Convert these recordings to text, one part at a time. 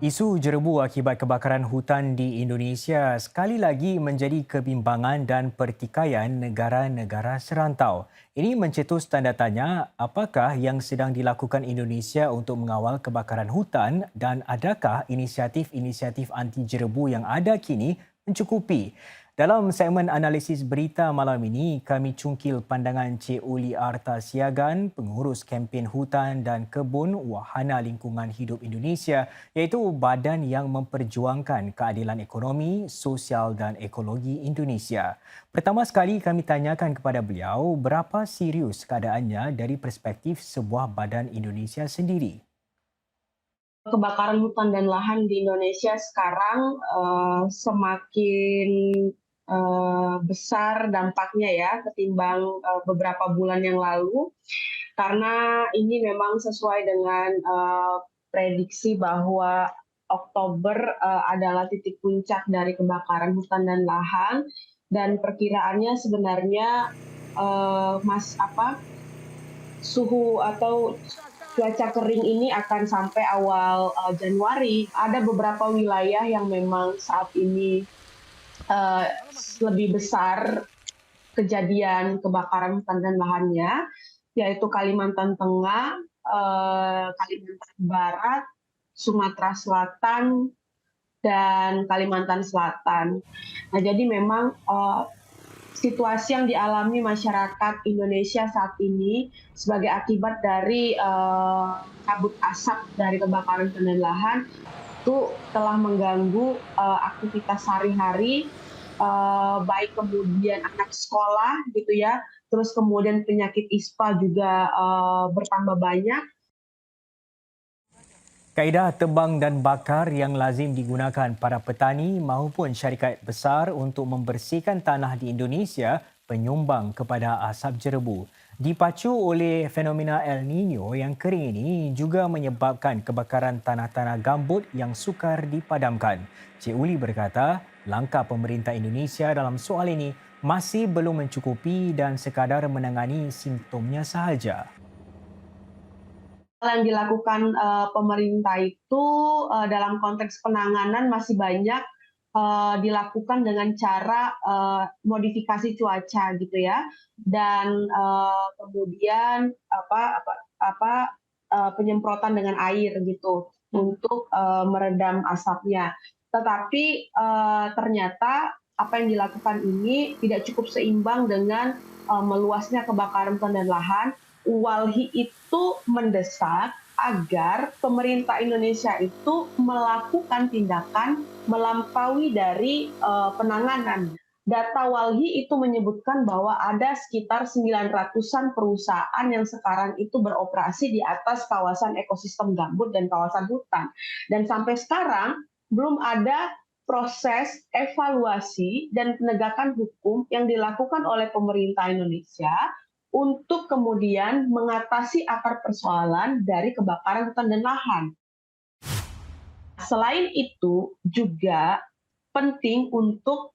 Isu jerebu akibat kebakaran hutan di Indonesia sekali lagi menjadi kebimbangan dan pertikaian negara-negara serantau. Ini mencetus tanda tanya apakah yang sedang dilakukan Indonesia untuk mengawal kebakaran hutan dan adakah inisiatif-inisiatif anti jerebu yang ada kini mencukupi. Dalam segmen analisis berita malam ini, kami cungkil pandangan Cik Uli Arta Siagan, pengurus kempen hutan dan kebun Wahana Lingkungan Hidup Indonesia, iaitu badan yang memperjuangkan keadilan ekonomi, sosial dan ekologi Indonesia. Pertama sekali kami tanyakan kepada beliau berapa serius keadaannya dari perspektif sebuah badan Indonesia sendiri. Kebakaran hutan dan lahan di Indonesia sekarang semakin besar dampaknya ya ketimbang beberapa bulan yang lalu, karena ini memang sesuai dengan prediksi bahwa Oktober adalah titik puncak dari kebakaran hutan dan lahan, dan perkiraannya sebenarnya suhu atau cuaca kering ini akan sampai awal Januari. Ada beberapa wilayah yang memang saat ini uh, lebih besar kejadian kebakaran hutan dan lahannya, yaitu Kalimantan Tengah, Kalimantan Barat, Sumatera Selatan, dan Kalimantan Selatan. Nah, jadi memang situasi yang dialami masyarakat Indonesia saat ini sebagai akibat dari kabut asap dari kebakaran hutan dan lahan itu telah mengganggu aktivitas sehari-hari, baik kemudian anak sekolah gitu ya, terus kemudian penyakit ISPA juga bertambah banyak. Kaedah tebang dan bakar yang lazim digunakan para petani maupun syarikat besar untuk membersihkan tanah di Indonesia penyumbang kepada asap jerebu. Dipacu oleh fenomena El Nino yang kering ini juga menyebabkan kebakaran tanah-tanah gambut yang sukar dipadamkan. Cik Uli berkata, langkah pemerintah Indonesia dalam soal ini masih belum mencukupi dan sekadar menangani simptomnya sahaja. Yang dilakukan pemerintah itu dalam konteks penanganan masih banyak dilakukan dengan cara modifikasi cuaca gitu ya, dan kemudian penyemprotan dengan air gitu untuk meredam asapnya. Tetapi ternyata apa yang dilakukan ini tidak cukup seimbang dengan meluasnya kebakaran hutan dan lahan. Walhi itu mendesak agar pemerintah Indonesia itu melakukan tindakan melampaui dari penanganan. Data Walhi itu menyebutkan bahwa ada sekitar 900-an perusahaan yang sekarang itu beroperasi di atas kawasan ekosistem gambut dan kawasan hutan. Dan sampai sekarang belum ada proses evaluasi dan penegakan hukum yang dilakukan oleh pemerintah Indonesia untuk kemudian mengatasi akar persoalan dari kebakaran hutan dan lahan. Selain itu juga penting untuk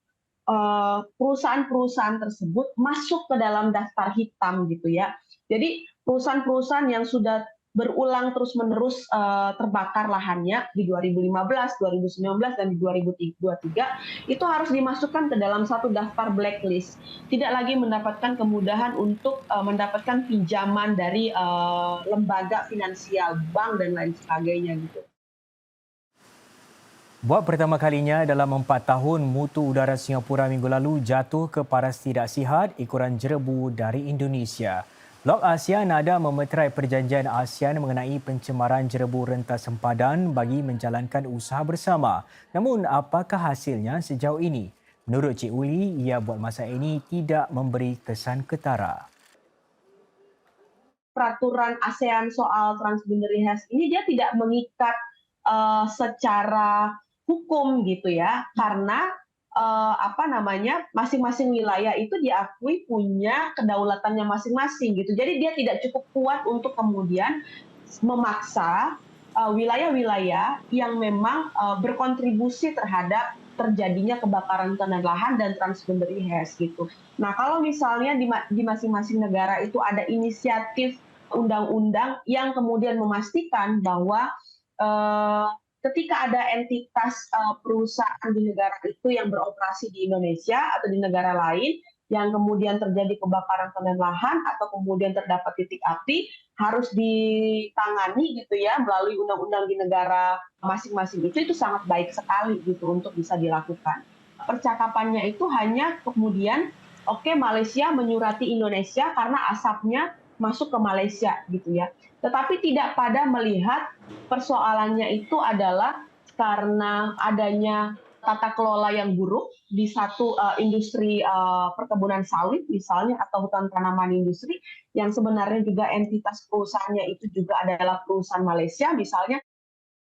perusahaan-perusahaan tersebut masuk ke dalam daftar hitam gitu ya. Jadi perusahaan-perusahaan yang sudah berulang terus-menerus terbakar lahannya di 2015, 2019, dan di 2023 itu harus dimasukkan ke dalam satu daftar blacklist. Tidak lagi mendapatkan kemudahan untuk mendapatkan pinjaman dari lembaga finansial, bank dan lain sebagainya gitu. Buat pertama kalinya dalam 4 tahun, mutu udara Singapura minggu lalu jatuh ke paras tidak sihat ikuran jerebu dari Indonesia. Blok ASEAN ada memeterai perjanjian ASEAN mengenai pencemaran jerebu rentas sempadan bagi menjalankan usaha bersama. Namun, apakah hasilnya sejauh ini? Menurut Cik Uli, ia buat masa ini tidak memberi kesan ketara. Peraturan ASEAN soal transboundary hash ini dia tidak mengikat secara hukum gitu ya, karena masing-masing wilayah itu diakui punya kedaulatannya masing-masing gitu. Jadi dia tidak cukup kuat untuk kemudian memaksa wilayah-wilayah yang memang berkontribusi terhadap terjadinya kebakaran hutan dan lahan dan transboundary hash gitu. Nah, kalau misalnya di masing-masing negara itu ada inisiatif undang-undang yang kemudian memastikan bahwa eh, ketika ada entitas perusahaan di negara itu yang beroperasi di Indonesia atau di negara lain yang kemudian terjadi kebakaran hutan dan lahan atau kemudian terdapat titik api, harus ditangani gitu ya melalui undang-undang di negara masing-masing itu sangat baik sekali gitu untuk bisa dilakukan. Percakapannya itu hanya kemudian oke Malaysia menyurati Indonesia karena asapnya masuk ke Malaysia gitu ya. Tetapi tidak pada melihat persoalannya itu adalah karena adanya tata kelola yang buruk di satu industri perkebunan sawit misalnya atau hutan tanaman industri yang sebenarnya juga entitas perusahaannya itu juga adalah perusahaan Malaysia misalnya